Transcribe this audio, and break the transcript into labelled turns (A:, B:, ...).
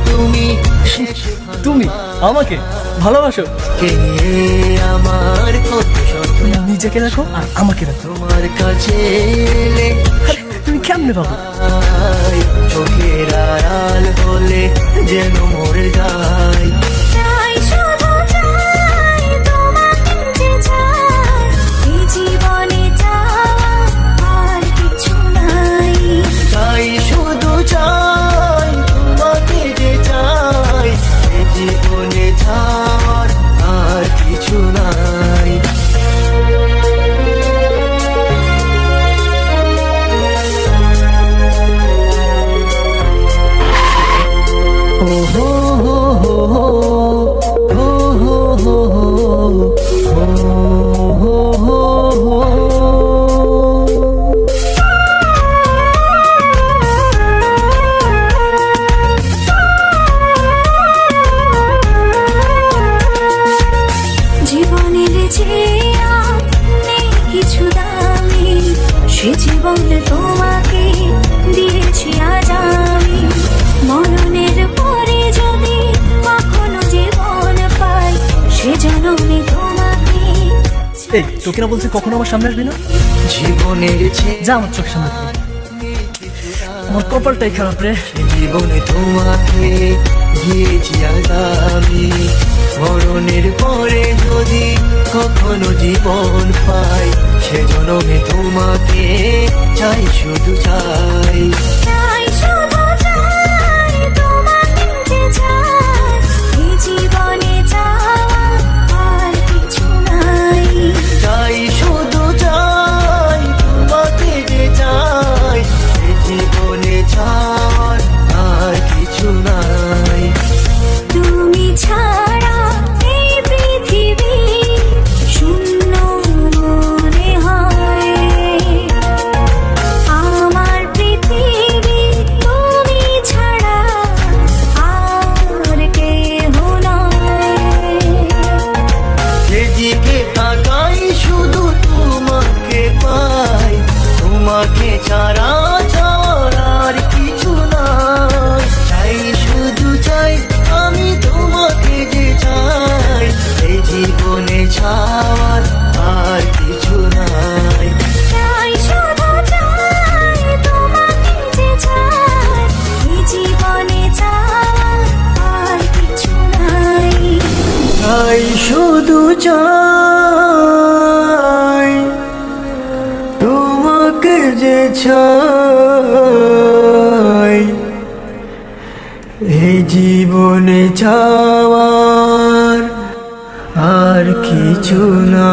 A: তুমি
B: তুমি আমাকে ভালোবাসো?
A: আমার কত শত
B: নিজেকে রাখো আর আমাকে রাখো।
A: তোমার কাছে এলে
B: তুমি কেমনে পাবো?
A: চোখের আড়াল হলে যেন মরে যায়।
C: চাই শুধু চাই তোমাকে যে চাই, এই জীবনে চাওয়া আর কিছু নাই।
A: চাই শুধু চাই তোমাকে যে চাই, এই জীবনে চাওয়ার আর কিছু নাই। ও হো হো হো হো হো হো হো হো হো।
C: জীবনের যে আর নেই কিছু দামি, সে জীবনে তোমাকে দিয়েছি আজ আমি। মরণের পরে যদি কখনো জীবন পাই, সে জনমে তোমাকে।
B: এই তোকে না বলছি কখনো আমার সামনে আসবি না?
A: জীবনের
B: যা আমার চোখের সামনে থেকে। আমার কপালটাই খারাপ রে।
A: জীবনে তোমাকে দিয়েছি আজ আমি। মরণের পরে যদি কখনো জীবন পাই, সে জনমে তোমাকে চাই শুধু চাই।
C: চাই শুধু চাই তোমাকে যে চাই, এই জীবনে চাওয়া আর কিছু নাই।
A: চাই শুধু চাই তোমাকে যে চাই, সে জীবনে চাওয়ার আর কিছু নাই।
C: তুমি ছাড়া এই পৃথিবী শূন্য মনে হয়। আমার পৃথিবী তুমি ছাড়া আর কেহ নয়।
A: যেদিকে তাকাই শুধু তোমাকে পাই, তোমাকে ছাড়া যাওয়ার আর কিছু নাই। চাই শুধু চাই আমি তোমাকে যে চাই, এই জীবনে ছাওয়ার আর কিছু নাই।
C: চাই শুধু চাই তোমাকে যে চাই, এই জীবনে চাওয়া আর কিছু নাই।
A: চাই শুধু চাই তোমাকে যে চাই, এই জীবনে চাওয়ার আর কিছু না।